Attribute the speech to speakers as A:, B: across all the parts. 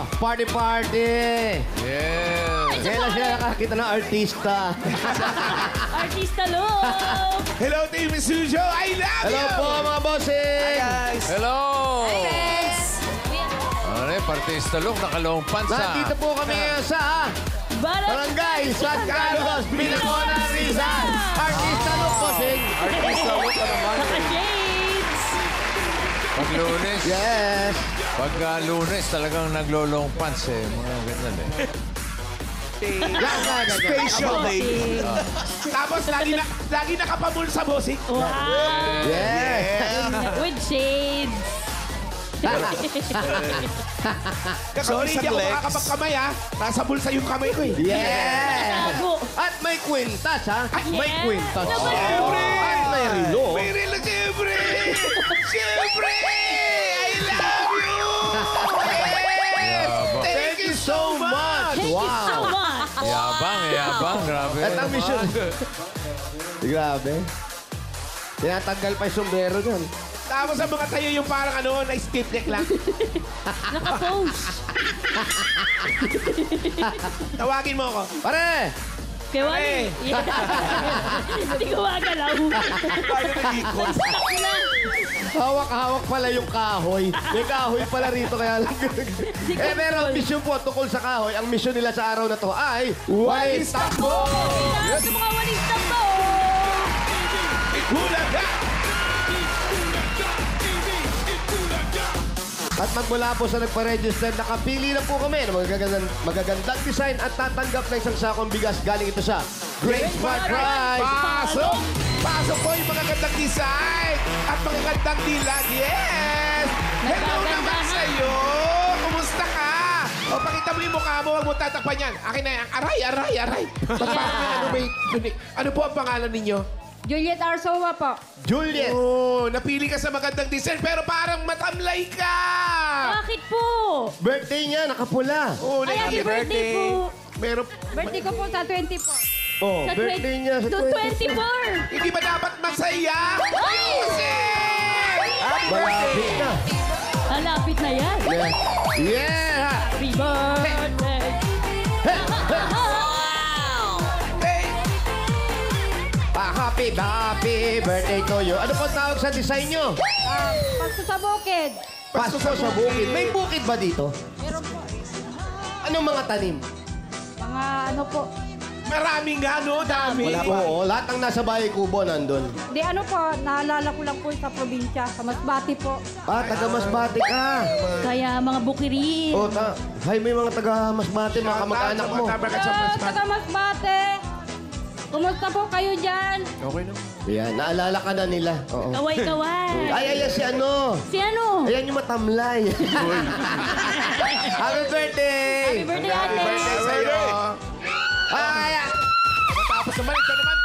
A: party.
B: Yes.
A: Kailan sila nakakita ng artista?
C: Artista Look!
D: Hello, Team Sujo. I love
A: Hello
D: you.
A: po, mga bossing.
B: Hello.
C: Yes!
B: Ano eh, partista look, nakalong pants
A: Nandito po kami ngayon sa Barangay San Carlos, Binacona, Rizal. Artista Look, bossing.
B: Artista look ka naman.
C: Naka-shades!
B: Pag Lunes.
A: Yes.
B: Pagka Lunes, talagang naglolong pants eh. Mga ganyan eh.
D: Special day. Tapos lagi nakapamulsa, bossing.
C: Wow!
A: Yes.
C: With shades!
D: Sorry, hindi ako makakapagkamay, ha? Nasa bulsa yung kamay ko, eh.
A: Yes.
C: Tago.
A: At may kwintas, ha? May
C: Yeah.
A: kwintas.
C: Naman
D: Siyempre!
A: At may relo.
D: May relo, siyempre! Siyempre! I love you! Yes! Thank you so much!
C: Thank you so much!
B: Yabang. Grabe.
A: At ang mission. Grabe. Tinatanggal pa yung sombrero dyan.
D: Tapos ang mga tayo yung parang ano, na-skip neck lang.
C: Naka-pose!
D: Tawagin mo ako.
A: Pare!
C: Kay Wally! Hindi ko magalaw.
D: Paano nag-ikot?
C: Stuck na!
A: Hawak-hawak pala yung kahoy. May kahoy pala rito kaya lang. Pero ang mission po tungkol sa kahoy, ang mission nila sa araw na to ay Walis Takbo!
C: Kaya sa mga walis na to!
D: Hulaga!
A: At magmula po sa nagpa-register, nakapili na po kami ng magagandang design at tatanggap ng isang sakong bigas galing ito sa Great Smart Prize!
D: Pasok! Pasok po yung magagandang design at magagandang dilag. Yes! Hello naman sa'yo! Kumusta ka? O, pakita mo yung mukha mo. Huwag mo tatakpan yan. Akin na yan. Aray! Ano po ang pangalan ninyo?
E: Juliet Arsowa po.
A: Juliet!
D: Oh, napili ka sa magandang design pero parang matamlay ka!
C: Bakit po?
A: Birthday niya, nakapula.
D: Oh,
C: Ay, happy birthday po!
D: Meron...
E: Birthday ko po sa 24.
A: Oh,
C: Sa
A: birthday niya sa
C: 24!
D: Hindi ba dapat masaya?
A: Malapit na.
C: Malapit na yan!
A: Yeah! Yeah!
C: Happy birthday!
A: Happy birthday to you. Ano po tawag sa design nyo?
E: Pasko sa bukid.
A: Pasko sa bukid. May bukid ba dito?
E: Meron po.
A: Anong mga tanim?
E: Mga ano po.
D: Maraming nga, no? Dami.
A: Oo, lahat ng nasa Bahay Kubo nandun.
E: Di ano po, naalala ko lang po sa probinsya, sa Masbate po.
A: Taga Masbate ka.
C: Kaya mga bukirin.
A: Hay, may mga taga Masbate, mga kamag-anak mo.
E: Taga Masbate. Kumusta po kayo dyan?
D: Okay na.
A: Yan, naalala ka na nila. Oo.
C: Kaway-kaway.
A: Ayan si ano.
C: Si ano?
A: Ayan yung matamlay. Happy birthday!
C: Happy birthday, ate!
D: Birthday sa'yo. Matapos naman, ito naman.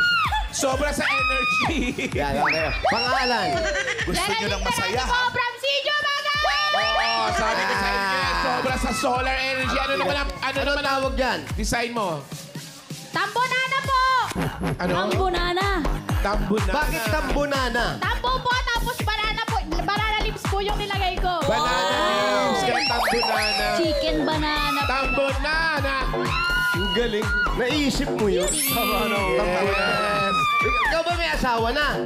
D: Sobra sa energy.
A: Yan, okay. Pangalan.
D: Gusto nyo ng masaya, ha?
E: From Sijo, mga!
D: Oo, sabi ko sa inyo, sobra sa solar energy. Ano naman ang
A: Ano tawag dyan?
D: design mo?
E: Tambonana po!
D: Ano?
C: Ang bunana.
D: Tambunana.
A: Bakit tambunana?
E: Tambo po, tapos banana po. Banana lips po yung nilagay ko.
D: Banana leaves. Kaya tambunana.
C: Chicken banana.
D: Tambunana.
A: Ang galing. Naisip mo yun?
D: Yes.
A: Ikaw ba may asawa na?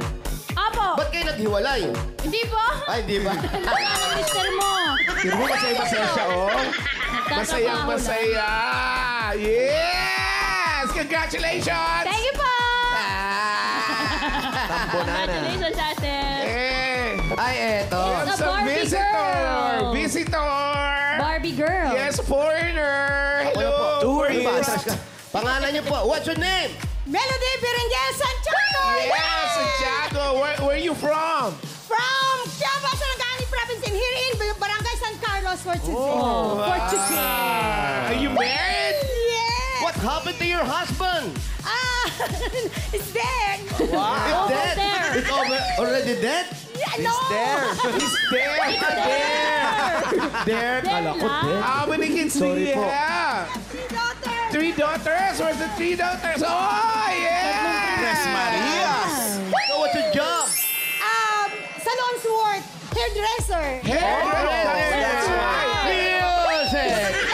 E: Apo!
A: Ba't kayo naghiwalay?
E: Hindi po!
A: Ay, di ba?
C: Ano ang mister mo?
D: Tignan mo masaya siya, oh. Masayang masaya. Yes! Congratulations!
E: Thank you po!
C: Congratulations, ate.
D: Eh.
A: Ay, eto.
D: We have
C: The
D: some
C: Barbie
D: visitor.
C: girl.
D: Visitor.
C: Barbie girl.
D: Yes, foreigner.
A: Ano po?
D: Hello.
A: Tourist. Pangalan niyo po. What's your name?
E: Melody Berenguer Santiago!
D: Yes, Santiago. Where are you from?
E: From Quiapo, Sarangani Province and here in Barangay San Carlos, Portuguese.
C: Oh,
D: Are you married?
E: Yes!
A: What happened to your husband?
E: It's dead!
A: It's dead.
C: there.
A: It's already dead?
E: Yeah, no!
D: He's there.
A: There. Kala ko dead.
D: How many kids do
A: Sorry
D: you
A: po.
D: have?
E: Daughter!
D: 3 daughters. Where's the 3 daughters? Oh, yeah!
F: Tres Marias.
A: So what's your job?
E: Salon Sword, hairdresser.
D: Hairdresser.
A: That's right. Music.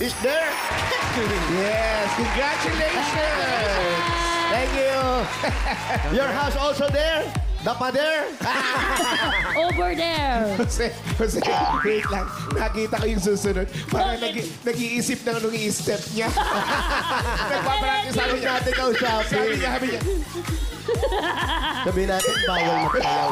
A: is there?
D: Yes, congratulations!
A: Thank you. Your house also there? The pader?
C: Over there.
D: Jose, wait lang. Nakita ko yung susunod. Parang nag-iisip na nung i-step niya. Nagpaparangin sabi niya.
A: Natin kausapin.
D: Sabi niya.
A: Sabihin natin, bawal magsayaw.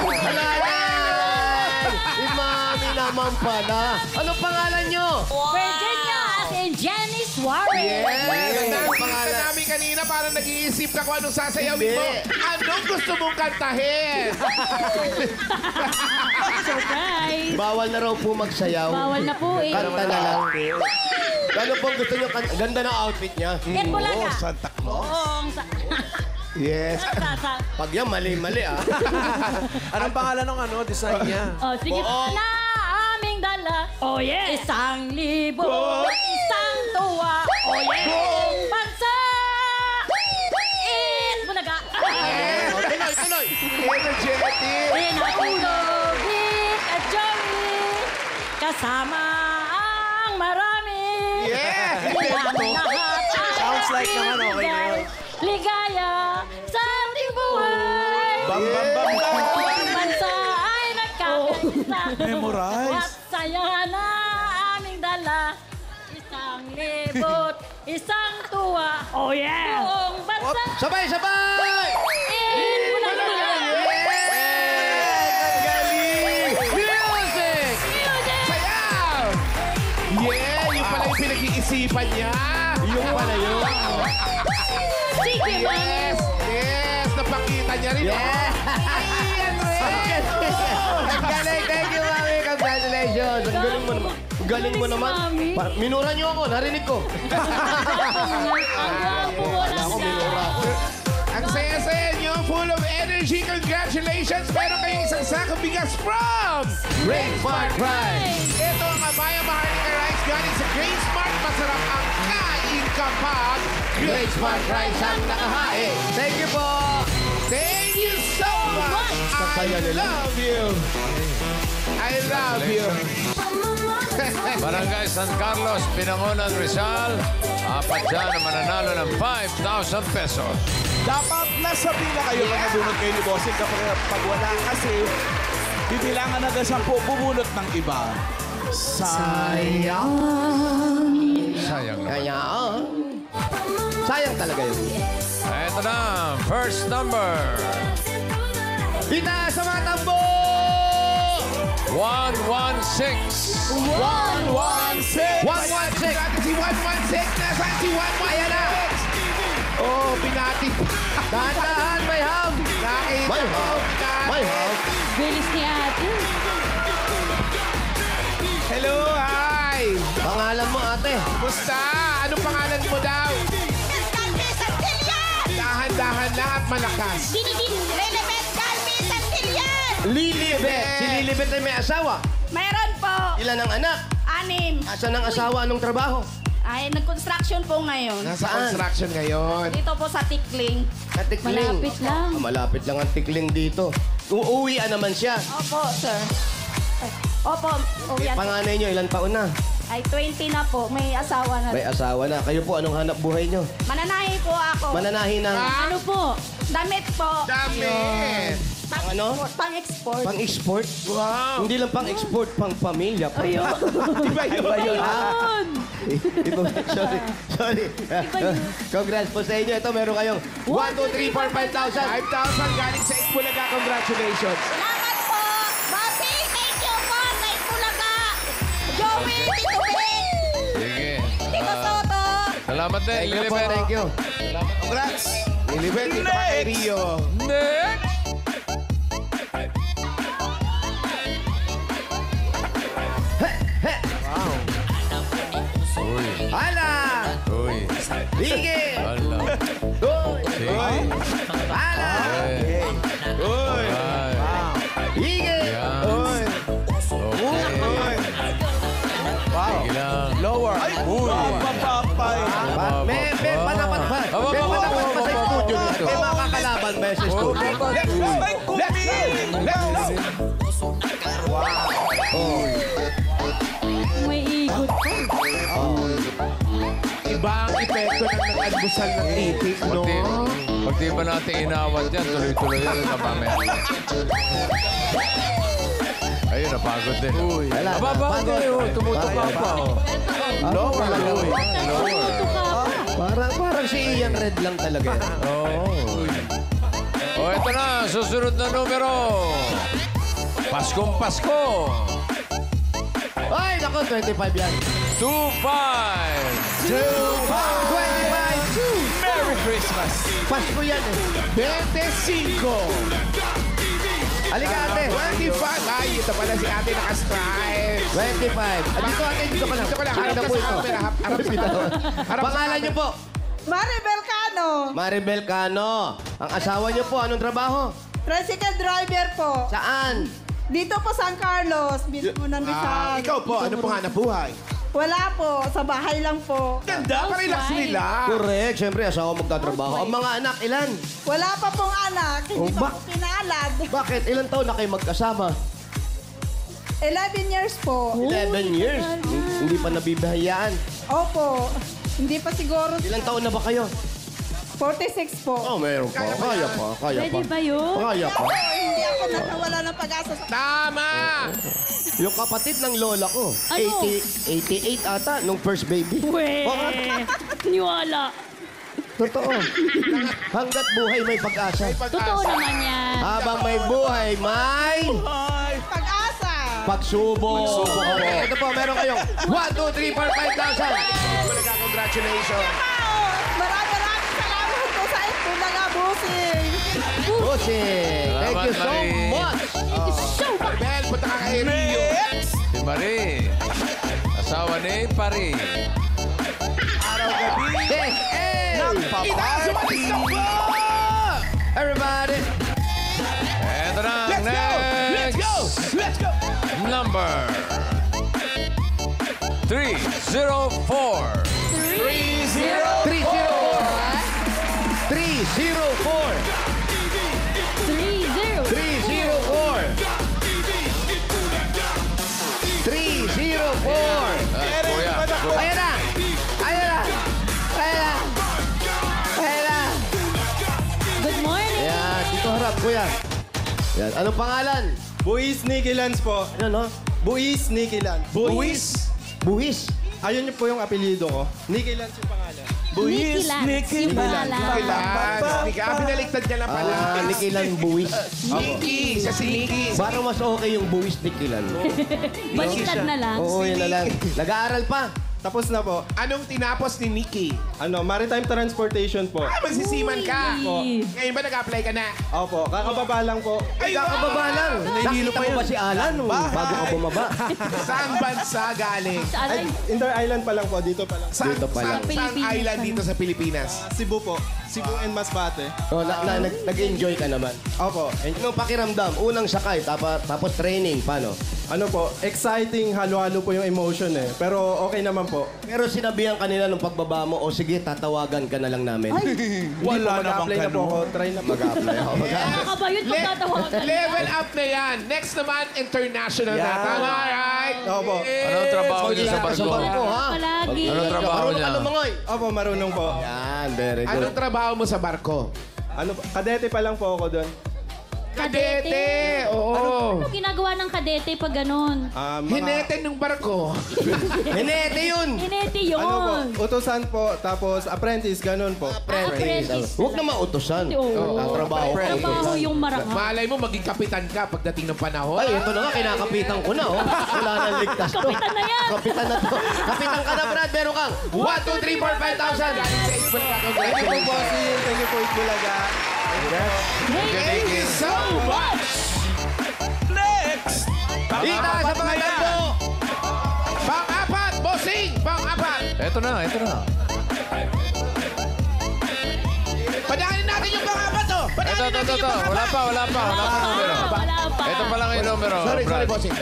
A: Wala yan! Mami naman pala. Anong pangalan nyo?
C: Virginia at Jenny Suarez.
A: Ganda ang
D: Nakita
A: pangalan.
D: namin kanina parang nag-iisip ka kung anong sasayawin mo.
A: Hindi.
D: Anong gusto mong kantahin?
C: Surprise.
A: Bawal na raw po magsayaw.
C: Bawal na po eh.
A: Kanta na lang. Ano pong gusto nyo? Ganda ng outfit niya.
C: Yan po lang.
D: Oh, Santa Claus.
C: Oo.
D: Yes.
A: Pag yan, mali-mali ah.
F: Anong pangalan ng design niya?
C: Oh, sige. Na aming dala. Oh, yeah. Isang libo. Isang tuwa. Oh, yeah. Buong bansa. Bulaga.
A: O, tuloy.
D: Energetic.
C: Pinatulog at Joey. Kasama ang marami.
D: Yeah.
C: Ang lahat ay
F: Sounds like naman okay na yun.
C: Ligaya sa ating buhay.
F: Bam, bam, bam, bam.
C: Ang bansa ay nagkakaisa.
F: Memorize.
C: At saya na aming dala. Isang libot, isang tuwa. Oh yeah! Buong bansa.
A: Sabay! Music!
D: Sayaw! Yeah, yung pala yung pinag-iisipan niya.
A: Yung pala yun.
C: Sige,
D: Yes, yes, napakita niya rin.
A: Yeah! Ang galing! Thank you, Mami! Congratulations! Ang galing mo naman. Ang galing mo naman.
C: Mami.
A: Minura niyo ako, narinig ko.
C: Ang buwalan
A: Ako,
C: ka.
A: minura ako.
D: Ang saya-saya niyo, full of energy. Congratulations! Meron kayong isang sakong bigas from
A: Great Smart Prize!
D: Ito ang Amaya Maharlika Rice galing sa Great Smart. Masarap ang kain kapag
A: Great Smart Prize ang nakahain. Thank you po!
D: Thank you so much!
A: Saya
D: I
A: nila.
D: love you! I love you!
B: Barangay San Carlos, Pinangonan, Rizal. Apat dyan na mananalo ng 5,000 pesos.
F: Dapat nasa pila kayo pag nabunod kayo ni Bossing kapag pag wala kasi bibilangan na siyang bubunot ng iba. Sayang.
B: Sayang naman.
A: Kaya, sayang talaga yun.
B: Ito na, first number.
A: Itaas sa mga tambo!
B: 116.
F: 116.
A: 116!
D: Natin si 116. Nasaan si 116? Ayan na! Oh, pinati.
A: Dahan-dahan, may ham!
D: Nakita
A: May
D: ko.
A: ham! May ham!
C: Bilis ni ate.
D: Hello, hi!
A: Pangalan mo, ate.
D: Kumusta? Anong pangalan mo daw?
E: Galmi Santillan!
D: Dahan-dahan lang at malakas.
E: Lilibet Galmi Santillan!
A: Lilibet. Si Lilibet ay may asawa.
E: Mayroon po.
A: Ilan ang anak?
E: 6.
A: Asan ang asawa? Anong trabaho?
E: Ay, nag-construction po ngayon.
D: Nasa
A: Saan?
D: construction ngayon.
E: Dito po sa Tikling.
A: Katikling.
C: Malapit lang.
A: Malapit lang ang tikling dito. Uuwian naman siya.
E: Opo, sir. Ay, opo, yan.
A: Panganay niyo, ilan taon na?
E: Ay, 20 na po. May asawa na.
A: May asawa na. Kayo po, anong hanap buhay niyo?
E: Mananahi po ako.
A: Mananahi ng...
C: Ano po?
E: Damit po.
D: Damit!
A: Pang ano?
E: Pang-export.
A: Pang-export?
D: Wow!
A: Hindi lang pang-export, pang-pamilya. Ayun.
D: Iba yun.
A: Iba yun, ha? Iba, sorry. Congrats po sa inyo. Ito, meron kayong 1, 2, 3, 4, 5,000.
D: 5,000 galing sa Itbulaga. Congratulations.
E: Salamat po. Bobby, thank you po. Kay Bulaga. Joey, Tito Ben.
B: Sige.
E: Tito Soto.
B: Salamat din,
A: Thank you po,
B: Lilibet.
A: thank you.
D: Congrats! Lilibet, dito pa kay Rio.
B: Next. Uy.
A: Hala!
B: Uy.
A: Sige!
B: Hala.
A: Uy!
B: Sige.
A: Hala!
D: Uy!
B: Ay.
A: Sige!
B: Yan.
D: Uy!
B: Okay. Sige lang.
F: Lower. Ay,
B: Uy.
F: papapay.
A: May panapat ba? May panapat ba sa studio nito? May makakalaban ba sa studio?
F: Ay, kumi!
C: May ikot pa.
D: Iba ang epekto ng nag-almusal ng itik, no?
B: Pag di ba natin inawat yan, tuloy-tuloy yun na mamaya. Ayun, napagod din. Uy. Mababa kayo. Tumutuka pa.
A: Lower.
B: Lower.
A: Parang si Ian Red lang talaga.
B: O, ito na. Susunod na numero. Paskong Pasko.
A: Ay, naku, 25 yan.
B: 2-5.
A: 25.
F: Merry Christmas!
A: Pasko yan eh.
D: 25.
A: Halika ate.
D: 25. Ay, ito pala si ate naka-stripe.
A: 25. Dito ate, dito ka lang.
D: Dito ka lang.
A: Harap na po ito.
D: Harap sa harap.
A: Pangalan niyo po?
E: Maribel Cano.
A: Maribel Cano. Ang asawa niyo po, anong trabaho?
E: Tricycle driver po.
A: Saan?
E: Dito po San Carlos, mismo ng Rizal.
D: Ikaw po, ano pong hanap buhay?
E: Wala po, sa bahay lang po.
D: Ganda, parelax nila.
A: Correct. Siyempre, asawa magtatrabaho. Ang mga anak, ilan?
E: Wala pa pong anak, hindi pa po pinalad.
A: Bakit? Ilan taon na kayo magkasama?
E: 11 years po.
A: 11 years. Hindi pa nabibihayaan.
E: Opo, hindi pa siguro.
A: Ilang taon na ba kayo?
E: 46 po.
A: Oh, meron pa. Kaya pa.
C: Pwede ba yun?
A: Kaya pa.
E: Hindi ako nawala ng pag-asa sa...
D: Tama!
A: Yung kapatid ng lola ko,
C: Ano?
A: 88 ata, nung first baby.
C: Weh. Niwala.
A: Totoo. Hanggat buhay may pag-asa.
C: Totoo naman yan.
A: Habang may buhay, may
E: Pag-asa.
A: pagsubok. Okay, ito po, meron kayong 1, 2, 3, 4, 5,000.
D: Congratulations.
E: Maraming salamat po sa ito na nga, Busing.
A: Busing. Thank you so
B: Marie.
A: much.
D: Maribel, punta ka kay Rio.
B: Si Marie. Asawa ni Pari.
D: Araw-gabi.
A: Hey, hey!
D: Itaas umalis na po!
A: Everybody.
B: Ito na ang
D: Let's go! Let's
B: next
D: go! Let's go!
B: number. 304.
A: 304.
B: Kuya.
A: Ayan na! Ayan na! Ayan na! Ayan na!
C: Good morning.
A: Ayan, dito harap, kuya. Ayan, anong pangalan?
G: Buwis Nicky Lance po.
A: Ano, no?
G: Buwis Nicky Lance.
A: Buwis? Buwis?
G: Ayun po yung apelyido ko. Nicky Lance yung pangalan.
C: Nicky Lance. Yung pangalan.
D: Binaliktad niya lang pala.
A: Nikilan Buwis.
D: Nikki, siya si Nikki.
A: Parang mas okay yung Buwis Nikilan.
C: Baliktad na lang.
A: Oo, yun na lang. Nag-aaral pa.
G: Tapos na po.
D: Anong tinapos ni Nikki?
G: Maritime Transportation po.
D: Magsisiman ka.
C: Uy.
D: Ngayon ba nag-apply ka na?
G: Opo, kakababa lang po.
A: Ay, kakababa lang. Nakita mo ba si Alan bago ka bumaba?
D: Saan bansa galing?
C: Saan ay?
G: Inter Island pa lang po, dito pa lang.
A: Dito pa lang.
D: Saan island dito sa Pilipinas?
G: Cebu po. Cebu and Masbate.
A: Oh, nag-enjoy ka naman.
G: Opo.
A: Anong pakiramdam? Unang sakay, tapos training, paano?
G: Ano po, exciting, halo-halo po yung emotion eh. Pero okay naman po.
A: Pero sinabihan kanila nung pagbaba mo, o sige, tatawagan ka na lang namin.
G: Wala mag-apply na po ako. Try na po.
A: Mag-apply ako.
C: Nakakabayot pag tatawagan.
D: Level up na yan. Next naman, international na.
G: Yeah.
D: Tama, right?
G: Opo.
B: Anong trabaho niyo sa
A: Sa
B: barko?
A: barko, ha?
C: Palagi.
B: Anong trabaho
A: Marunong
B: niya?
A: ka lumangoy.
G: Opo, marunong po.
A: Yan, very good.
D: Anong trabaho mo sa barko?
G: Kadete pa lang po ako doon.
D: Kadete! Oo.
C: Ano ginagawa ng kadete pag ganun?
D: Hinete ng barko.
A: Hinete yun!
C: Hinete yun.
G: Ano po, utusan po, tapos apprentice, ganun po.
C: Apprentice.
A: Huwag na mautosan.
C: Oo.
A: Ang trabaho ko.
C: Trabaho yung marangal.
D: Malay mo, maging kapitan ka pagdating ng panahon.
A: Ay, ito na nga, kinakapitan ko na, oh. Wala nang ligtas to.
C: Kapitan na yan.
A: Kapitan na to. Kapitan ka na, Brad. Meron kang 1, 2, 3, 4, 5,000.
G: Thank you po, bossing. Thank you po, Itbulaga.
D: Thank you so much!
G: Next!
A: Ita sa mga tando.
D: Pang-apat, bossing! Pang-apat!
B: Ito na, ito na.
D: Padaanin natin yung pang-apat, oh!
B: Ito,
D: Padaanin
B: ito,
D: natin
B: ito.
D: yung
B: Wala pa numero.
C: Wala pa.
B: Ito pa lang yung numero.
D: Sorry,
B: Brad.
D: bossing.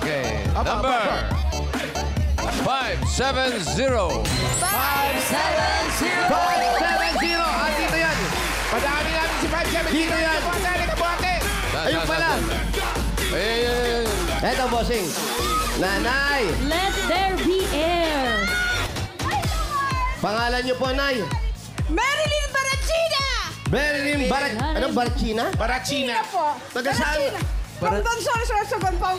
B: Okay.
D: Apa,
B: Number
D: apa,
B: 570.
A: 570. Ah, dito yan.
D: Padaanin natin si 570.
A: Dito yan.
D: Kabuate!
A: Ayun pala.
B: Eh,
A: Eto, bossing. Nanay.
C: Let there be air.
A: Pangalan niyo po, Nay?
E: Marilyn Barachina!
A: Marilyn Anong Barachina?
D: Barachina.
E: po.
A: Taga saan?
E: From Sorsogon po ang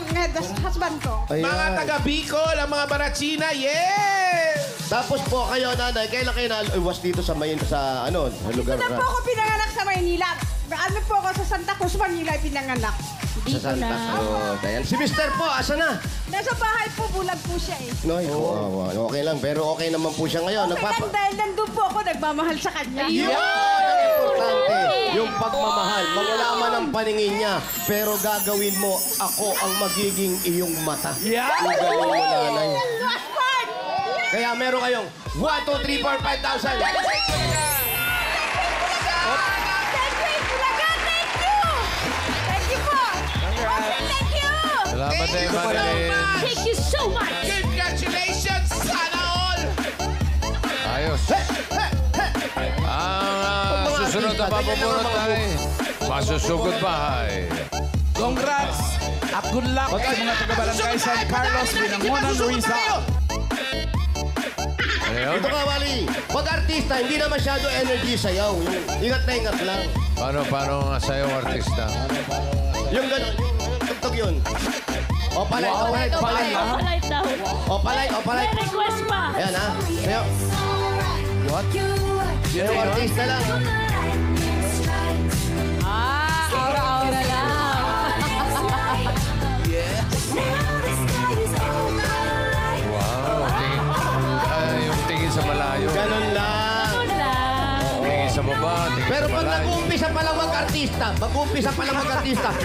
E: husband ko.
A: Ayan.
D: Mga taga Bicol, ang mga Barachina. Yes!
A: Tapos po kayo, Nanay, kailan kayo naiwas dito sa lugar
E: Ito na po ako pinanganak sa Maynila. Ano po ako sa Santa Cruz, Manila, pinanganak.
A: Sa Santa Cruz. Ayan. Si Mister po, asa na?
E: Nasa bahay po, bulag po siya eh.
A: No, okay lang. Pero okay naman po siya ngayon.
E: Okay lang dahil nandun po ako, nagmamahal sa kanya.
A: Yun ang importante. Yung pagmamahal. Mawala man ang paningin niya. Pero gagawin mo, ako ang magiging iyong mata.
F: Yeah!
A: Yung galing mo, Nanay.
E: Last part!
A: Kaya meron kayong 1, 2, 3, 4, 5,000.
E: Thank you, Bulaga! Thank you! Thank you po! Thank you!
B: Salamat tayo, Marilyn.
C: Thank you so much!
D: Congratulations! Sana all!
B: Ayos. Ang susunod na mapupulot ay masusugod bahay.
F: Congrats at good luck sa mga taga-barangay San Carlos, Binangonan, Rizal.
B: Ano yun?
A: Ito ka, Wally. Pag artista, hindi na masyado energy sayaw. Yung ingat na ingat lang.
B: Paano nga sa'yo, artista?
A: Yung gano'n, yung tugtog yun. O, palay, o, palay, palay.
C: Palay daw.
A: O, palay, o, palay.
C: May request pa.
A: Ayan, ha? Sayo. What? Yung artista lang.
C: Aura-aura lang.
B: Wow. Yung tingin sa malayo.
A: Ganon lang.
C: Wala.
B: Tingin sa baba. Tingin
A: Pero
B: sa
A: pag
B: malayo.
A: nag-uumpisa pa lang mag-artista,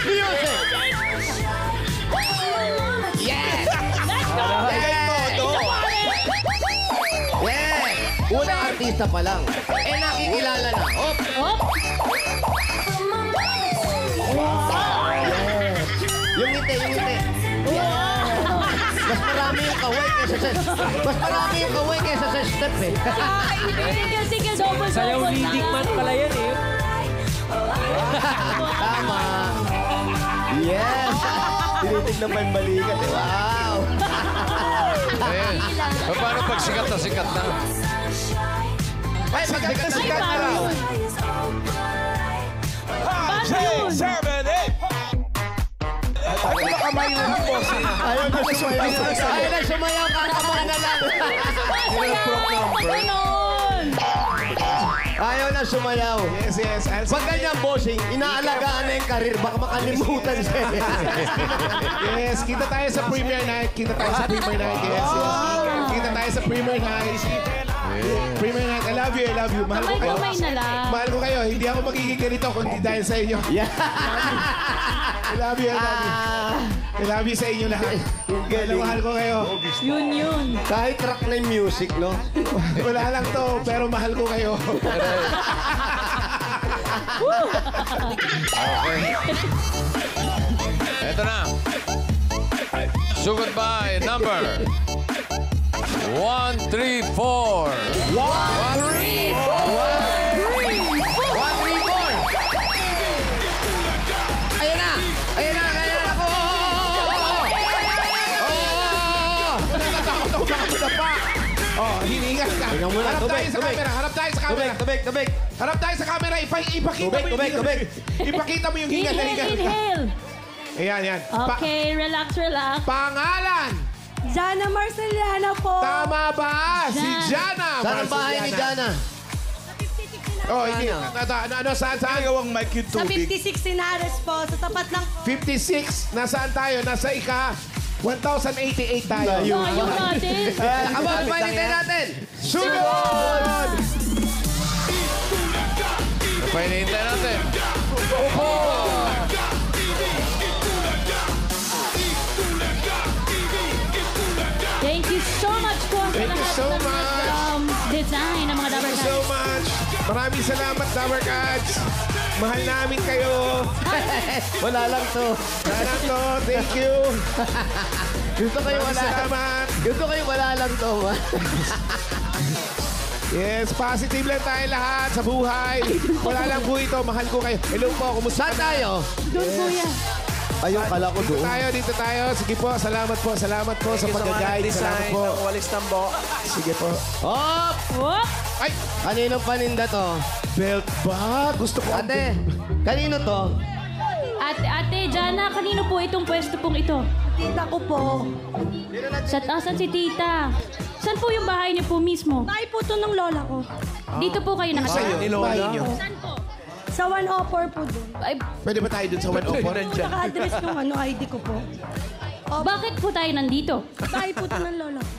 A: music! Yes!
C: Let's go!
A: Yes! Yes! Unang artista pa lang. Nakikilala na. Hop!
C: Hop!
A: Yes! Yung ngiti. Mas marami yung kaway kaysa sa step eh.
C: Sige, double. Sayaw ni Dickman pala yan eh.
A: Tama. Yes! Tinitignan pa yung balikat eh. Wow!
B: Ayan. Paano pag sikat na?
A: Ay, maganda sikat na raw.
F: 5, 6, 7, 8. Ako na kamay na ng bossing.
A: Ayaw na sumayaw. Kakamahan na lang. Ayaw na sumayaw.
D: Yes.
A: Pag ganyan, bossing, inaalagaan na yung karir. Baka makalimutan siya.
D: Yes, kita tayo sa premiere night. Yes. Kita tayo sa premiere night. Premiere night. I love you. Mahal ko kayo.
C: Kamay na lang.
D: Mahal ko kayo. Hindi ako magiging ganito kung hindi dahil sa inyo.
A: Yeah.
D: I love you. I love you sa inyo lahat. Mahal ko kayo.
C: Yun.
A: Kahit track na yung music, no?
D: Wala lang to, pero mahal ko kayo.
B: Okay. Eto na. Sugod bahay, number 1, 3, 4.
A: 1, 3, 4. Ayan na ako.
D: Hiningas ka.
A: Tingnan mo na,
D: Harap tayo
A: tubig,
D: sa
A: tubig.
D: camera. Harap tayo sa camera.
A: Tubig.
D: Harap tayo sa camera. Ipakita mo yung
A: Tubig.
D: Ipakita mo yung hingal na hingal.
C: Inhale.
D: Ayan.
C: Okay, relax.
D: Pangalan.
E: Jana Marceliana po.
D: Tama ba? Si Jana.
A: Saan ang bahay ni Jana?
D: Oh, hindi. Saan?
F: Gawang mic yung
E: Sa
F: tubig.
E: 56 Sinares po, sa tapat ng
D: 56. Nasaan tayo? Nasa 1088 tayo.
C: Layo natin.
A: Abang palitin natin. Sugod!
B: Ano pa hinihintay natin?
C: Thank you so much po sa
D: Thank you
C: lahat
D: so
C: ng
D: much.
C: design ng mga Dabber
D: Thank you so
C: Cats.
D: much. Maraming salamat, Dabber Cats. Mahal namin kayo.
A: Wala lang to.
D: Sana to. Thank you.
A: Gusto kayo wala.
D: Salamat.
A: Gusto kayo wala lang to.
D: Yes, positive lang tayo lahat sa buhay. Wala lang po ito. Mahal ko kayo. Hello po. Kumusta
A: Saan tayo?
C: Doon, kuya.
A: Ayun, kala ko doon.
D: Dito tayo. Sige po, salamat po sa pag-guide. Salamat po.
F: Walis tambo.
D: Sige po.
A: Hop!
C: Oh,
D: Ay!
A: Kaninong paninda to?
D: Belt ba? Gusto ko.
A: Ate, kanino to?
C: Ate Jana, kanino po itong pwesto pong ito?
E: Tita ko po.
C: Sa taasan si tita. Saan po yung bahay niyo po mismo?
E: Bahay po to ng lola ko.
C: Dito po kayo nakatira?
D: Bahay niyo.
C: Saan po?
E: Sa 104 po doon.
C: Ay,
D: Pwede ba tayo dun sa 104?
E: Po, naka-address yung ID ko po.
C: bakit po tayo nandito?
E: Bahay po to ng lola ko.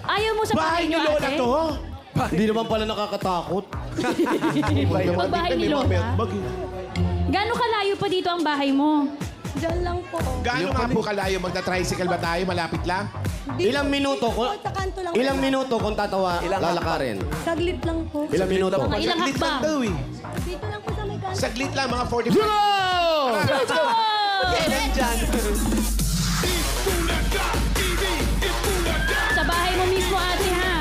C: Ayaw mo sa
D: Bahay
C: bahay
D: ni
C: niyo,
D: Lola
C: ate?
D: to?
A: Hindi naman pala nakakatakot.
C: Pag bahay ni Lola? Gano'ng kalayo pa dito ang bahay mo?
E: Diyan lang po.
D: Gaano nga po kalayo? Magta-tricycle ba tayo? Malapit lang?
A: Ilang minuto ko?
E: Sa kanto lang.
A: Ilang minuto kung lalakarin?
E: Saglit lang po.
A: Ilang minuto?
C: Mga ilang
D: Saglit lang
C: hakbang?
D: daw eh.
E: Dito lang po sa may kanto.
D: Saglit lang, mga 45.
A: Go!
C: Sa bahay mo mismo, ate, ha?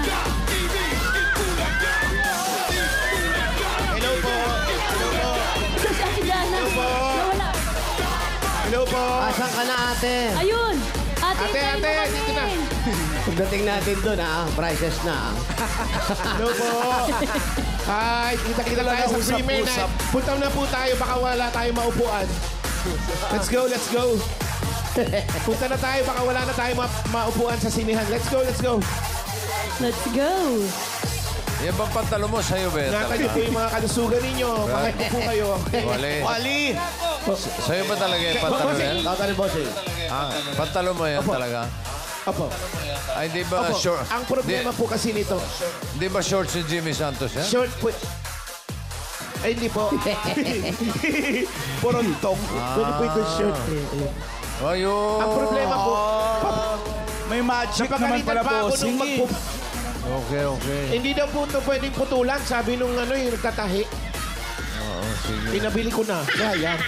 D: Hello po. Hello po.
C: Sa si Jana. Nawala.
D: Hello po.
A: Asan ka na, ate?
C: Ayun! Ate,
D: Ate,
C: tayo
D: ate,
C: mo kami.
D: dito na.
A: Pagdating natin doon, prices na.
D: Hello po. Hi, kita-kita tayo sa Premier Night. Punta na po tayo, baka wala tayong maupuan. Let's go, let's go. Punta na tayo, baka wala na tayong maupuan sa sinihan. Let's go, let's go.
C: Let's go!
B: Yan bang pantalo mo sa'yo, Beth?
D: Ingatan niyo po yung mga kalusugan ninyo. Bakit po kayo?
B: Wali.
A: Wali!
B: Sa'yo ba talaga yung pantalo yan?
A: Tatali, bossing.
B: Ah, pantalo mo yan talaga?
D: Opo.
B: Ay, di ba
D: Opo.
B: short?
D: Ang problema po kasi nito,
B: Di ba short si Jimmy Santos yan?
D: short po... Ay, hindi po. Porontong. Pwede po ito short.
B: Ayun.
D: Ang problema po,
F: May magic naman
D: napagalitan
F: pala
D: pa ako
F: bossing
D: nung
F: eh.
B: Okay, okay.
D: Hindi daw po ito pwedeng putulan. Sabi nung yung nagtatahi.
B: Oo, sige.
D: Pinabili ko na. Sayang.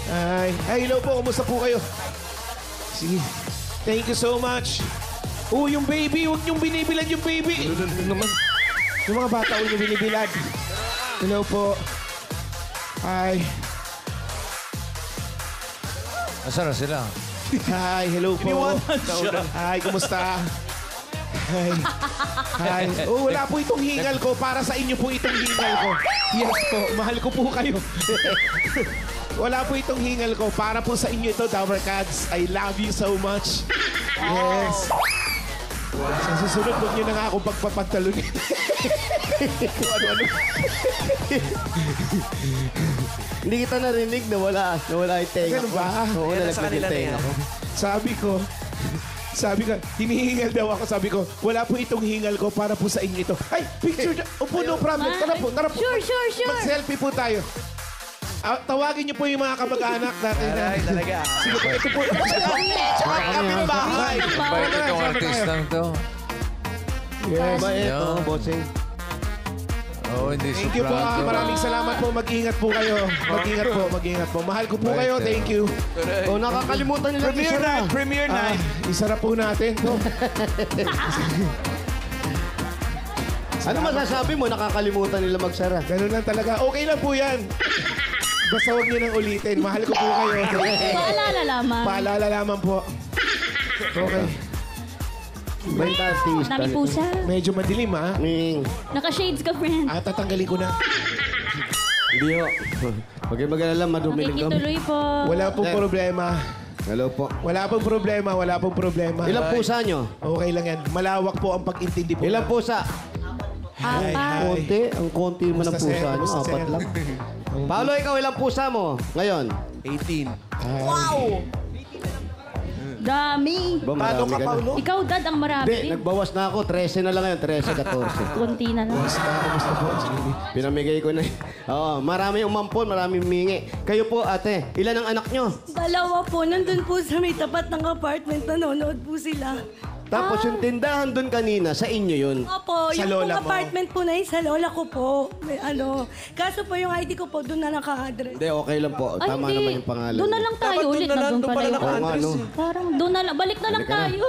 D: Ay, hello po. Kumusta po kayo? Sige. Thank you so much. Oh, yung baby. Huwag niyong binibilad yung baby. Naman. Yung mga bata, huwag niyong binibilad. Hello po. Hi.
B: Nasaan na sila?
D: Hi, hello po.
F: Iniwanan siya.
D: Hi, kumusta? Hi. Hi. Oh, wala po itong hingal ko. Para sa inyo po itong hingal ko. Yes po, mahal ko po kayo. Wala po itong hingal ko. Para po sa inyo ito, Dower Cats. I love you so much. Yes. Sa susunod, huwag niyo na nga akong pagpapagtalunin. Kung ano-ano.
A: Hindi kita narinig na wala yung tenga
D: Ganun
A: ko.
D: ba?
A: Oo, nalaglag yung tenga ko.
D: Sabi ko, hinihingal daw ako. Sabi ko, wala po itong hingal ko para po sa inyo ito. Ay, picture na. Opo, no problem. Tara po, tara po.
C: Sure.
D: Mag-selfie po tayo. Tawagin niyo po yung mga kamag-anak natin.
F: Ay, talaga.
D: Sige po, ito po.
F: Kapit-bahay.
B: Bait itong artistang to.
D: Yes.
A: Ba ito,
B: Yeah.
A: bossing?
B: Oo, hindi
D: Thank you po.
B: suplado.
D: Maraming salamat po. Mag-ingat po kayo. Mag-ingat po. Mahal ko po kayo. Thank you.
A: Oh, nakakalimutan nila
F: Premiere night, premiere night.
D: Isarap po natin. No?
A: Ano masasabi mo? Nakakalimutan nila magsara.
D: Ganun lang talaga. Okay lang po yan. Basta huwag niyo nang ulitin. Mahal ko po kayo.
C: Paalala lamang.
D: Paalala lamang po. Okay.
A: Benta artista.
C: Dami pusa.
D: Medyo madilim ha.
A: Ning.
C: Naka-shades ka, friend.
D: Tatanggalin ko na.
A: Hindi ho. Huwag kayong mag-alala, madumiling kami.
C: Makikituloy po.
D: Wala pong problema.
A: Hello po.
D: Wala pong problema. Wala pong problema.
A: Ilang pusa nyo?
D: Okay lang yan. Malawak po ang pag-intindi po.
A: Ilang pusa?
D: Hi, hi.
A: Konti. Ang konti mo ng
D: Kumusta, sir?
A: pusa nyo.
D: Kumusta,
A: Apat
D: sir?
A: lang. Paolo, ikaw ilang pusa mo ngayon?
F: 18.
C: Dami.
A: Ba, marami ka na.
C: Ikaw, Dad, ang marami.
A: Hindi, nagbawas na ako. 13 na lang ngayon. 13, 14.
C: Kunti na lang.
D: Kumusta po? Sige.
A: Pinamigay ko na. Oo, marami umampon, marami humingi. Kayo po, ate, ilan ang anak nyo?
E: Dalawa po, nandun po sa may tapat ng apartment. Nanonood po sila.
A: Tapos yung tindahan doon kanina, sa inyo yun.
E: Opo,
D: Sa
E: yung
D: lola
E: pong
D: mo?
E: apartment po na yun, sa lola ko po. May, kaso po yung ID ko po, doon na naka-address.
A: Hindi, okay lang po.
C: Ay,
A: Tama
C: hindi.
A: naman yung pangalan.
C: Doon na lang tayo
F: Dapat
C: ulit.
F: doon na lang,
C: Nandun
F: doon
C: pala
F: pala
C: yung...
A: Oo nga, no.
C: Parang doon na lang. Balik na lang tayo.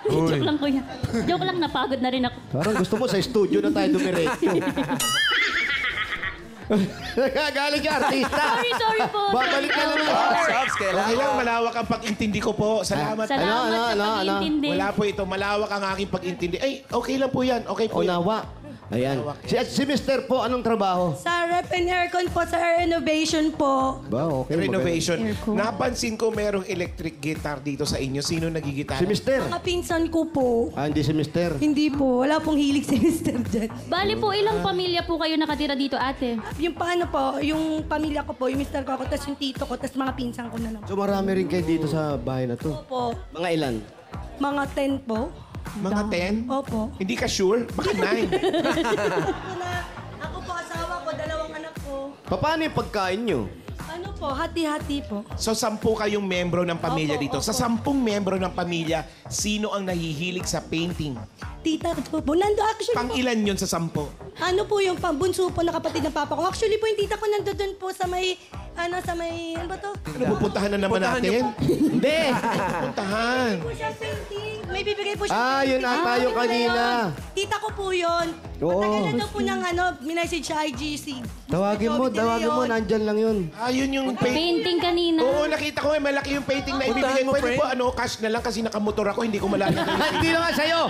C: Joke lang, kuya. Joke lang, napagod na rin ako.
A: Parang gusto mo sa studio na tayo dumiretso. Nagagalit yung artista.
C: Sorry po.
A: Babalik ka naman.
F: Subs,
D: Okay lang, malawak ang pag-intindi ko po. Salamat.
C: Salamat
A: Ano?
C: sa pag-iintindi.
D: Wala po ito. Malawak ang aking pag-intindi. Ay, okay lang po yan. Okay po yan.
A: Unawa. Ayan. Si Mr. po, anong trabaho?
E: Sa rep and aircon po, sa air renovation po.
A: Ba, okay.
D: Renovation.
C: Aircon.
D: Napansin ko merong electric guitar dito sa inyo. Sino nagigitara?
A: Si Mr.
E: Mga pinsan ko po.
A: Ah, hindi si Mr.
E: Hindi po. Wala pong hilig si Mr. dyan.
C: Bali po, ilang pamilya po kayo nakatira dito, ate?
E: Yung paano po, yung pamilya ko po, yung Mr. ko, tapos yung tito ko, tapos mga pinsan ko na lang.
A: So marami rin kayo dito sa bahay na to.
E: Opo.
A: Mga ilan?
E: Mga 10 po.
D: Mga 10?
E: Opo.
D: Hindi ka sure? Baka 9.
E: Ako po, asawa ko, 2 anak ko.
A: Paano yung pagkain nyo?
E: Ano po, hati-hati po.
D: So, 10 kayong membro ng pamilya
E: Opo,
D: dito. Sa 10 membro ng pamilya, sino ang nahihilig sa painting?
E: Tita ko po. Nando actually
D: Pang
E: po.
D: ilan yun sa 10?
E: Ano po yung pambunso po na kapatid ng papa ko. Actually po, yung tita ko nando doon po sa may, ano ba to?
D: Ano, pupuntahan na naman natin?
A: Hindi!
D: Puntahan.
E: Po siya painting. May bibigay po siya.
A: Ah, yun ata yung kanina.
E: Tita ko po yun.
A: Oo.
E: Matagal na daw po niyang minessage sa IGC.
A: Tawagin mo, nandyan lang yun.
D: Ah, yun yung painting.
C: Painting kanina.
D: Oo, nakita ko malaki yung painting na ibibigay.
F: mo,
D: Pwede
F: friend.
D: po, cash na lang kasi nakamotor ako, hindi ko malalagay.
A: Hindi naman sa'yo!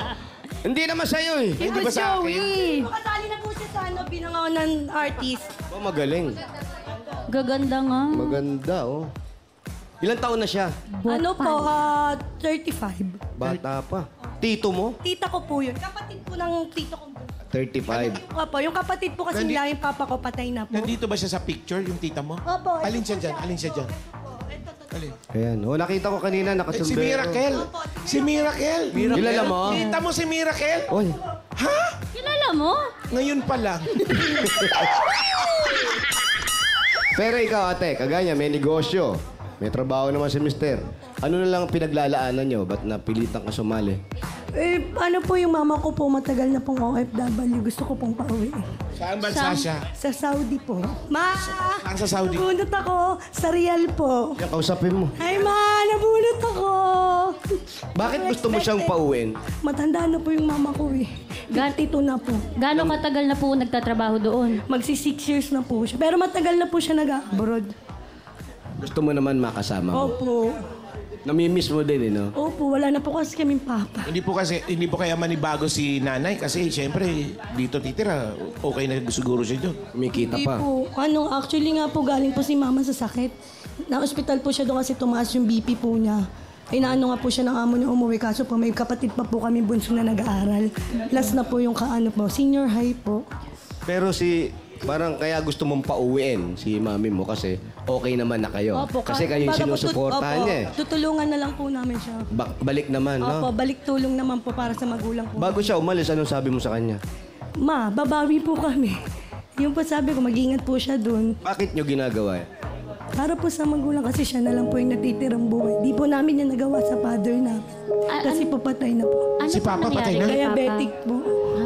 A: Hindi naman sa'yo eh.
D: Hindi ba sa akin?
E: Makasali na po siya sa binangaw ng artist.
A: Oh, magaling.
C: Gaganda nga.
A: Maganda, oh. Ilang taon na siya?
E: Ano po, 35.
A: Bata pa. Tito mo?
E: Tita ko po yun. Kapatid po ng tito ko.
A: 35.
E: Opo, yung kapatid po kasi nila, yung papa ko patay na po.
D: Nandito ba siya sa picture, yung tita mo?
E: Opo.
D: Alin siya dyan? Alin siya dyan? Alin?
A: Ayan. Oh, nakita ko kanina,
D: Eh, si
A: nakasumbrero.
D: Miracle. Si Miracle.
A: Kilala mo?
D: Kita mo si Miracle?
A: Oy,
D: Ha?
C: Kilala mo?
D: Ngayon pa lang.
A: pero ikaw ate, kaganya, may negosyo. May trabaho naman si mister. Ano na lang pinaglalaanan nyo? Ba't napilitan ka sumali?
E: Ano po yung mama ko po, matagal na pong OFW. Gusto ko pong pauwi.
D: Saan bansa siya?
E: Sa Saudi po. Ma!
D: Saan sa Saudi?
E: Nabunot ako sa Riyadh po.
A: Kaya kausapin mo.
E: Ay, ma! Nabunot ako!
A: Bakit gusto mo siyang pauwiin?
E: Matanda na po yung mama ko eh. Ito na po.
C: Gano'ng katagal na po nagtatrabaho doon?
E: Magsi 6 years na po siya. Pero matagal na po siya nag-abroad.
A: Gusto mo naman makasama mo.
E: Opo.
A: Namimiss mo din, eh, no?
E: Opo, wala na po kasi kaming papa.
D: Hindi po kaya manibago si nanay kasi siyempre dito titira. Okay na siguro siya doon.
A: Kumikita
E: Hindi
A: pa.
E: po. Actually nga po, galing po si mama sa sakit. Na-hospital po siya doon kasi tumaas yung BP po niya. Inaano nga po siya ng amo niya umuwi. Kaso po may kapatid pa po kami bunso na nag-aaral. Last na po yung senior high po.
A: Pero parang kaya gusto mong pauwiin si mami mo kasi okay naman na kayo. Kasi kayo yung
E: baga po
A: sinusuportahan
E: opo,
A: niya eh.
E: tutulungan na lang po namin siya.
A: Balik naman,
E: Opo,
A: no?
E: balik tulong naman po para sa magulang po.
A: Bago siya umalis, anong sabi mo sa kanya?
E: Ma, babawi po kami. Yung po sabi ko, mag-ingat po siya dun.
A: Bakit nyo ginagawa eh?
E: Para po sa magulang kasi siya na lang po yung natitirang buhay. Di po namin yan nagawa sa father namin. Kasi po patay na po.
C: Ano
D: Si
C: po
D: Papa
C: nangyari
D: patay na?
C: kay Papa?
E: Diabetic po.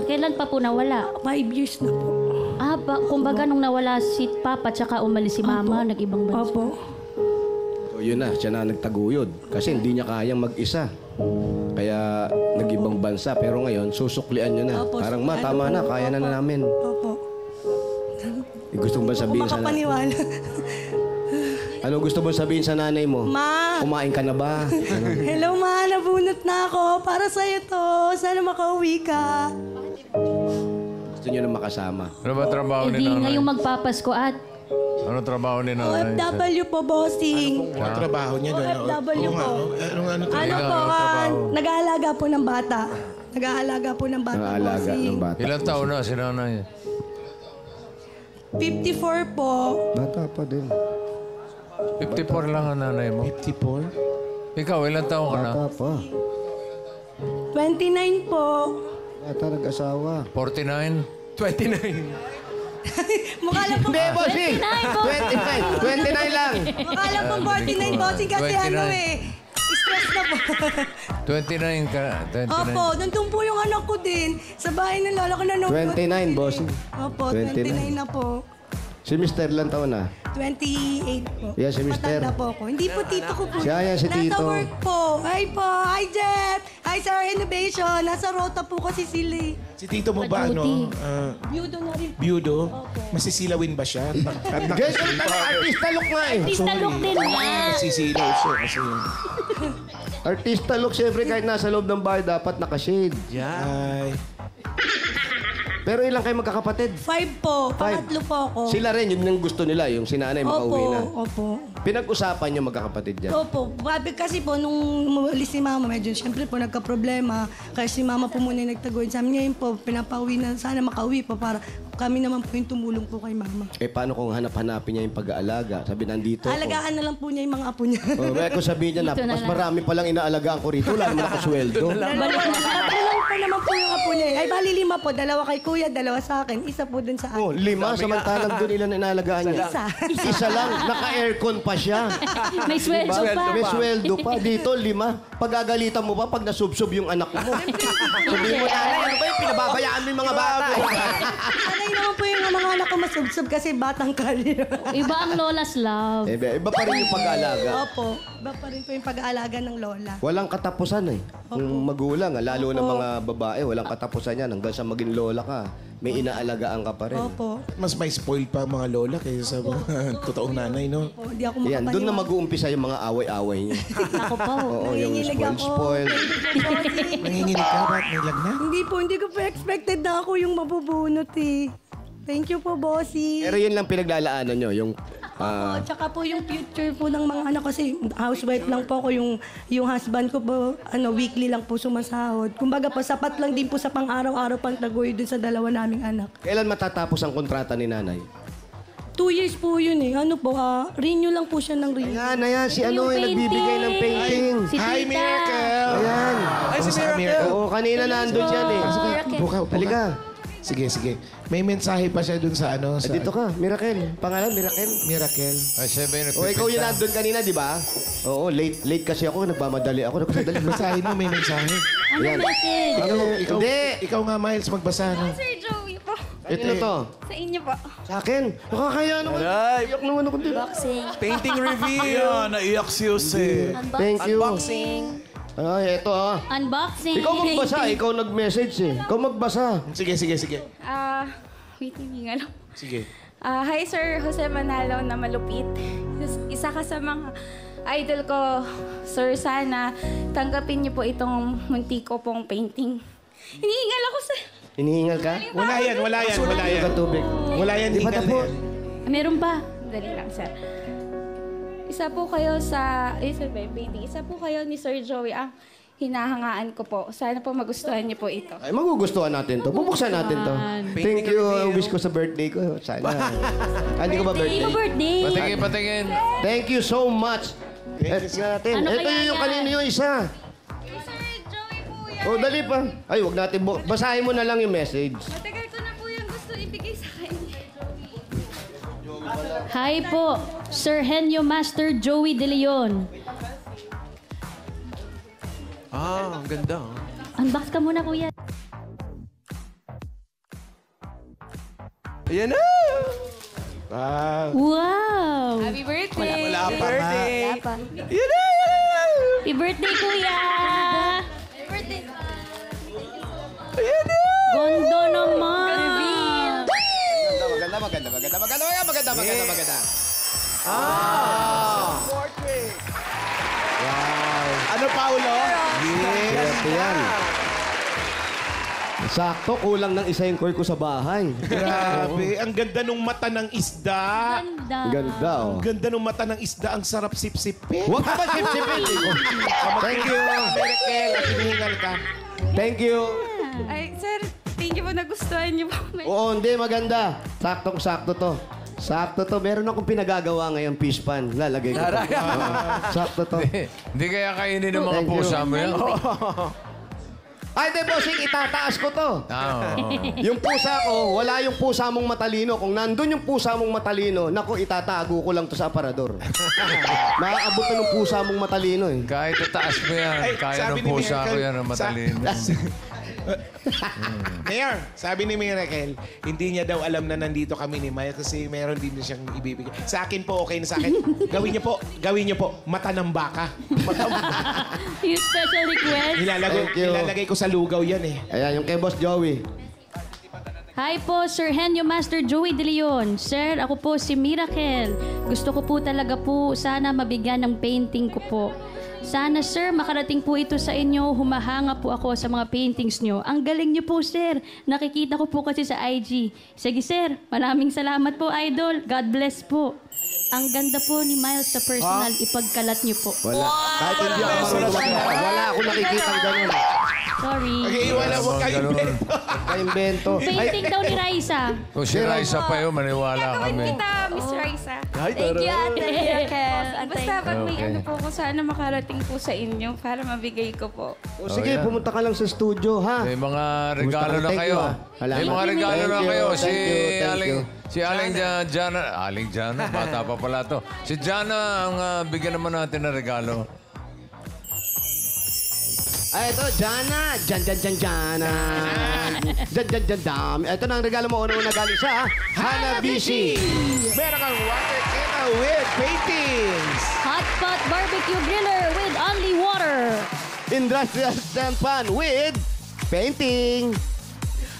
C: Kailan pa po nawala?
E: 5 years na po.
C: Kumbaga nung nawala si Papa tsaka umalis si Mama, nag-ibang bansa.
E: Opo.
A: So yun na, siya na nagtaguyod. Kasi hindi niya kayang mag-isa. Kaya nag-ibang bansa. Pero ngayon, susuklian nyo na.
E: Opo,
A: Parang tama na, kaya na namin.
E: Opo.
A: Gusto mo ba sabihin sa nanay?
E: Makapaniwala.
A: Ano gusto mo sabihin sa nanay mo?
E: Ma!
A: Kumain ka na ba? Ano?
E: Hello, ma. Nabunot na ako. Para sa'yo to. Sana makauwi ka.
A: Gusto nyo na makasama.
B: Ano ba trabaho ni
C: Hindi
B: nanay?
C: ngayong magpapasko at
B: Ano trabaho ni nanay?
E: OFW po, bossing.
D: Ang trabaho niya doon.
E: OFW po.
D: Ano
E: Ano po, nag-aalaga po ng bata. Nag-aalaga po ng bata,
A: Nangaalaga
E: bossing.
A: ng bata.
B: Ilang taon na si nanay?
E: 54 po.
A: Bata pa din.
B: 54 lang ang nanay mo.
D: 54?
B: Ikaw, ilang taon ka na?
A: Bata pa.
E: 29 po.
A: Bata nag-asawa.
B: 49?
F: 29.
E: Mukha lang po.
A: Hindi, bossing! 29! 29 lang!
E: Mukha lang po 49, bossing. Kasi
B: 29.
E: ano eh. Stress na po.
B: 29 ka. 29.
E: Opo, nandun po yung anak ko din. Sa bahay ng lola ko na
A: 29, bossing.
E: Opo,
A: 29.
E: 29 na po.
A: Si Mr. lang taon na.
E: 28 po.
A: Yan, si Mister.
E: Matanda po ako. Hindi po tito ko po.
A: Siya, yan, si
E: Nasa
A: Tito.
E: work po. Hi po. Hi, Jeff. Hi, Sir Innovation. Nasa rota po kasi sila eh.
D: Si Tito mo ba, ano?
E: Byudo na rin po.
D: Byudo? Masisilawin ba siya?
A: Guys, artista look nga eh.
C: Artista look din nga.
D: Masisilaw siya kasi
A: Artista look, syempre kahit nasa loob ng bahay, dapat naka-shade.
D: ay...
A: Pero ilang kayo magkakapatid?
E: 5 po.
A: Five.
E: Pangatlo po ako.
A: Sila rin, yun yung gusto nila, yung sinanay makauwi na.
E: Opo.
A: Pinag-usapan nyo magkakapatid dyan.
E: Opo. Babi kasi po, nung umalis si Mama, medyo siyempre po nagka-problema. Kaya si Mama po muna yung nagtaguin sa amin. Ngayon po, pinapauwi na, sana makauwi po para kami naman po yung tumulong po kay Mama.
A: Eh, paano kung hanap-hanapin niya yung pag-aalaga? Sabi, nandito ako.
E: Alagaan na lang po niya yung mga apo niya.
A: Oh, kung sabihin niya,
C: Dito na
A: mas
C: lang.
A: marami palang inaalagaan ko rito. Wala naman ako sweldo.
E: Tatlo lang pa naman po yung apo niya. Ay, bali 5 po. 2 kay Kuya, 2 sa akin. Isa po dun sa
A: Oh,
E: akin.
A: 5, samantalang doon ilan na inaalagaan niya. Isa lang, naka-aircon pa siya.
C: May sweldo pa.
A: May sweldo pa. Dito, 5. Pagagalitan mo pa pag nasubsob yung anak mo. Sabihin mo, nanay, ano ba yung pinababayaan mo yung mga bata?
E: Sanay naman po yung mga anak ko masubsob kasi batang kali.
C: Iba ang lola's love.
A: Iba pa rin yung pag-aalaga.
E: Opo. Iba pa rin po yung pag-aalaga ng lola.
A: Walang katapusan eh. Yung magulang, lalo na mga babae, walang katapusan yan. Hanggang sa maging lola ka, may inaalagaan ka pa rin.
E: Opo.
D: Mas may spoiled pa ang mga lola kaysa sa mga totoong nanay, no?
E: Opo, hindi ako
A: Yan, doon na
E: makapaniwala.
A: mag-uumpisa yung mga away-away niyo.
C: Ako pa.
A: Oo, yung
E: Nanginginig ako.
A: spoil.
D: Nanginginig ka, ba't may lagna?
E: Hindi ko po expected na ako yung mabubunot eh. Thank you po, bossy.
A: Pero yun lang pinaglalaanan nyo, yung...
E: At saka po yung future po ng mga anak kasi housewife lang po ako. Yung husband ko po, weekly lang po sumasahod. Kumbaga po, sapat lang din po sa pang-araw-araw pang tagoy dun sa 2 naming anak.
A: Kailan matatapos ang kontrata ni nanay?
E: 2 years po yun eh. Renew lang po siya ng renew.
A: Ayan, si
C: Yung
A: nagbibigay ng painting.
C: Si
D: Hi,
C: Tita.
D: Miracle!
A: Ayan.
F: Ay, si Miracle.
A: Oo, kanina nandun yan eh.
D: Buka.
A: Halika.
D: Sige. May mensahe pa siya dun sa sa...
A: Dito ka, Miracle. Pangalan, Miracle.
D: Miracle.
B: Ay, siya ba yung
A: O, ikaw yung
B: nagpipinta?
A: nandun kanina, di ba? Oo, late kasi ako. Nagmamadali ako.
D: Basahin mo, may mensahe.
C: Ano
A: Yan.
C: message?
D: Ikaw,
A: Hindi.
D: ikaw nga, Miles, magbasa, no?
H: Sir Joey po.
A: Ito to.
H: Sa inyo po.
A: Sa akin. Nakakaya naman.
F: Aray.
A: Iyak naman ako dito.
F: Painting reveal. Ayan, naiyak si Jose.
A: Thank you.
F: Unboxing.
A: Ay, ito ah.
C: Unboxing.
A: Ikaw magbasa. Ikaw nag-message eh. Ikaw magbasa.
D: Sige.
H: Wait, hindi nga lang.
D: Sige.
H: Hi, Sir Jose Manalo na malupit. Isa ka sa mga idol ko. Sir, sana tanggapin niyo po itong munti ko pong painting. Hinihingal ako sa...
A: Hinihingal ka?
D: Wala yan.
A: Yung katubig.
D: Wala yan,
A: Di ba
D: hingal na
A: tapos?
D: yan.
C: Meron pa.
H: Dali lang, sir. Isa po kayo sa... painting. Isa po kayo ni Sir Joey ang hinahangaan ko po. Sana po magustuhan niyo po ito.
A: Ay, magugustuhan natin to. Bubuksan natin to. Thank you. Wish ko sa birthday ko. Sana. Hindi ko ba
C: Hindi
A: birthday?
C: mo birthday.
B: Patingin.
A: Thank you so much. Tingnan natin.
C: Ano
A: Ito
C: kaya
A: yung
C: yan?
A: kanino yung isa.
H: Sir Joey po yan.
A: Oh, dali pa. Ay, wag natin. Basahin mo na lang yung message.
H: Matagal ko na po yung gusto ibigay sa kanya.
C: Hi po, Sir Henyo Master Joey De Leon.
F: Ah, ang ganda.
C: Unbox ka muna, kuya.
F: Ayan na!
D: Wow.
C: Wow!
H: Happy birthday!
F: Wala pa nga.
C: Ayan na! Happy birthday, kuya!
H: Birthday!
F: Ayan na!
C: Gondo naman!
A: Maganda.
F: Ano, Paolo?
A: Swerte yan. Sakto, kulang ng isa yung ko sa bahay.
D: Grabe. Ang ganda nung mata ng isda.
C: Ganda.
A: Ganda, oh.
D: Ang ganda nung mata ng isda. Ang sarap sip-sipin.
A: Huwag ka ba sip-sipin? Thank you.
D: Miracle. At hinihingal ka.
A: Thank you.
H: Ay, sir, thank you po. Nagustuhan niyo po.
A: Oo, hindi, maganda. Saktong-sakto to. Sakto to. Meron akong pinagagawa ngayon, fish pan. Lalagay ko to. Oo, sakto to.
B: Hindi kaya kainin ng mga
A: Thank you.
B: pusa mo yan?
A: Ay, di, bossing, itataas ko to. Yung pusa ko, wala yung pusa mong matalino. Kung nandun yung pusa mong matalino, naku, itatago ko lang to sa aparador. Maaabot na ng pusa mong matalino eh.
B: Kahit itaas mo yan. Kaya ng
D: sabi ni
B: pusa ko
D: Miracle,
B: yan ang matalino.
D: Mayor, sabi ni Miracle, hindi niya daw alam na nandito kami ni Maya kasi meron din siyang ibibigay. Sa akin po, okay na sa akin. Gawin niyo po, mata ng baka.
C: Yung special request.
A: Thank you.
D: Ilalagay ko sa lugaw yan eh.
A: Ayan, yung kay Boss Joey.
C: Hi po, Sir Henyo Master Joey De Leon. Sir, ako po si Miracle. Gusto ko po talaga po sana mabigyan ng painting ko po. Sana, sir, makarating po ito sa inyo. Humahanga po ako sa mga paintings nyo. Ang galing nyo po, sir. Nakikita ko po kasi sa IG. Sige, sir. Maraming salamat po, idol. God bless po. Ang ganda po ni Miles sa personal. Ipagkalat nyo po.
A: Wala. Kahit hindi ako marunong wala ako nakikita ng ganun.
C: Sorry.
D: Okay, wala mo kayo.
A: Ka-invento.
C: Painting daw ni Raisa.
B: Kung si Raisa pa yun, maniwala
H: Gagawin
B: kami.
H: kita, Miss Raisa.
E: Thank you, Ate Miracle.
H: Basta pag may
B: Okay.
H: ano po ko, sana makarating po sa inyo para mabigay ko po.
A: O sige, pumunta ka lang sa studio, ha?
B: May mga regalo na
A: Thank
B: kayo.
A: you, ah. Salamat.
B: May mga regalo na
A: Thank you,
B: kayo.
A: thank you, thank you.
B: Si Aling Jana. Aling Jana, bata pa pala to. Si Jana ang bigyan naman natin ng regalo.
A: Ay, ito, Jana. Jana. Dam. Ito na ang regalo mo. Una-una galing sa Hanabishi.
D: Meron kang water kettle with paintings.
C: Hot pot barbecue griller with only water.
A: Industrial stand pan with painting.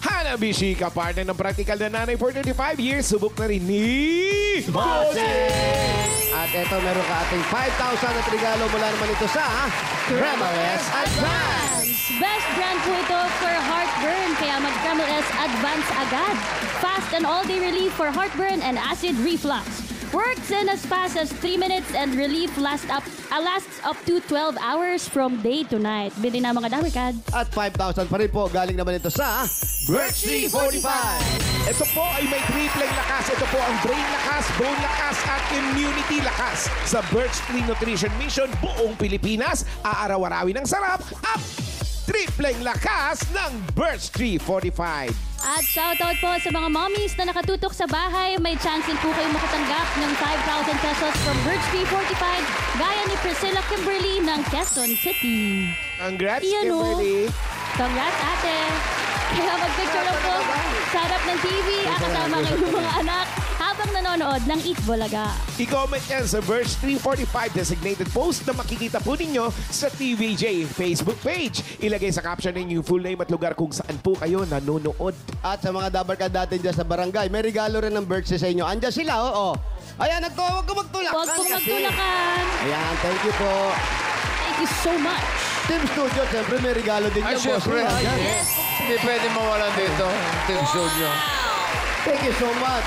D: Hanabishi, kapartner ng practical na nanay for 35 years. Subok na rin ni... Bossing!
A: At ito, meron ka ating 5,000 at regalo mula naman ito sa Remales Advance.
C: Best brand po ito for heartburn, kaya mag-Camel S Advance agad. Fast and all-day relief for heartburn and acid reflux. Works in as fast as 3 minutes and relief lasts up to 12 hours from day to night. Bili na mga Damercad.
A: At 5,000 pa rin po. Galing naman ito sa Birch 345.
D: Ito po ay may tripleng lakas. Ito po ang brain lakas, bone lakas, at immunity lakas. Sa Birch 3 Nutrition Mission, buong Pilipinas, aaraw-arawin ng sarap at tripleng lakas ng Birch 345.
C: At shoutout po sa mga mommies na nakatutok sa bahay. May chance din po kayong makatanggap ng 5,000 pesos from Birch 345 gaya ni Priscilla Kimberly ng Quezon City.
D: Congrats,
C: Iyan, oh.
D: Kimberly.
C: Congrats, ate! Kaya mag-picture lang po sa harap ng TV kasama ang inyong mga anak habang nanonood ng Eat Bulaga.
D: I-comment yan sa Verge 345 designated post na makikita po ninyo sa TVJ Facebook page. Ilagay sa caption ninyo yung full name at lugar kung saan po kayo nanonood.
A: At sa mga dabarkad natin dyan sa barangay, may regalo rin ng Birch sa inyo. Andyan sila, oo. Ayan, huwag ko magtulakan.
C: Huwag pong
A: kasi.
C: magtulakan.
A: Ayan, thank you po.
C: Thank you so much.
A: Team Studio, siyempre may regalo din
B: Ay,
A: yan,
B: syempre.
A: boss. Ayan.
B: Yes. Hindi pwede mawala dito. Team Studio.
A: Thank you so much.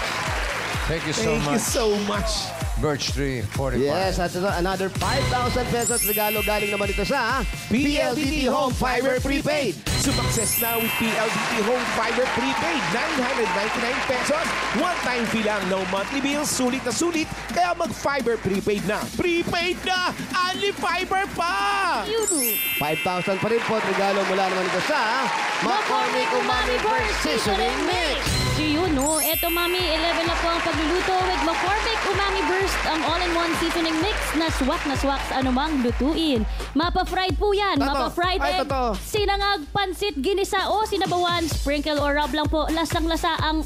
B: Thank you so
D: Thank you
B: much.
D: so much.
B: Birch 345.
A: Yes, at ito, another 5,000 pesos regalo galing naman ito sa
D: PLDT Home Fiber Prepaid. Sumakses na with PLDT Home Fiber Prepaid. 999 pesos. One-time fee lang. No monthly bills. Sulit na sulit. Kaya mag-Fiber Prepaid na. Prepaid na! Only Fiber pa!
C: You do.
A: 5,000 pa rin po at regalo mula naman ito sa McCormick Umami Burst Seasoning Mix.
C: Yun, no? Eto, mami, 11 na po ang pagluluto with McCormick Umami Burst, ang all-in-one seasoning mix na swak sa anumang lutuin. Mapa-fried po yan.
A: Totoo.
C: Mapa-fried
A: Ay,
C: egg,
A: totoo.
C: sinangag, pansit, ginisa o sinabawan, sprinkle or rub lang po. Lasang-lasa ang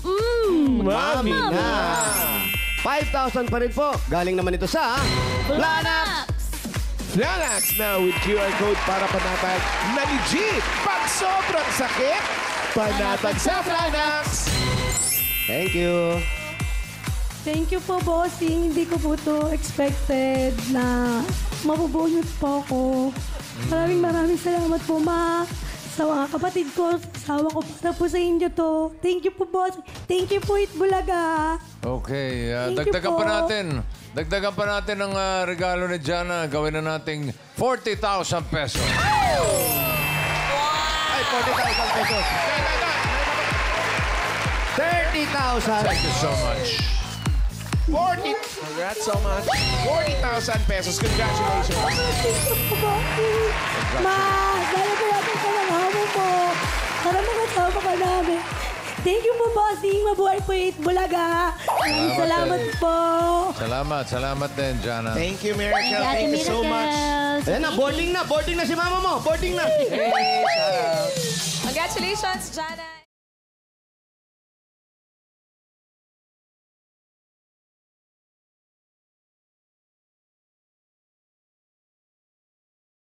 A: Mami na. 5,000 pa rin po. Galing naman ito sa Planax.
D: Flanax na with QR code para panatag na legit. Pag sobrang sakit, panatag sa Flanax.
A: Thank you.
E: Thank you po, bossing. Hindi ko po to expected na mabubunot po ako. Maraming salamat po, ma. Sa mga kapatid ko, asawa ko, para po sa inyo to. Thank you po, boss. Thank you po, Eat Bulaga.
B: Okay,
E: Thank you
B: dagdagan
E: po.
B: pa natin. Dagdagan pa natin ang regalo ni Jana. Gawin na nating 40,000 pesos.
A: Ay, 40,000 pesos. 30,000.
B: Thank you so much.
D: 40. Congrats so much. 40,000 pesos. Congratulations.
E: Thank you po, bossing. Ma, dala po natin sa mga hamo mo. Para makasama ka namin. Thank you po, bossing. Mabuhay po, Bulaga. Maraming salamat po.
B: Salamat din, Jana.
D: Thank you, Miracle.
C: Ate
D: Thank you so much.
C: Miracles.
A: Ayan na, boarding na si mama mo. Boarding na.
I: Congratulations, Jana.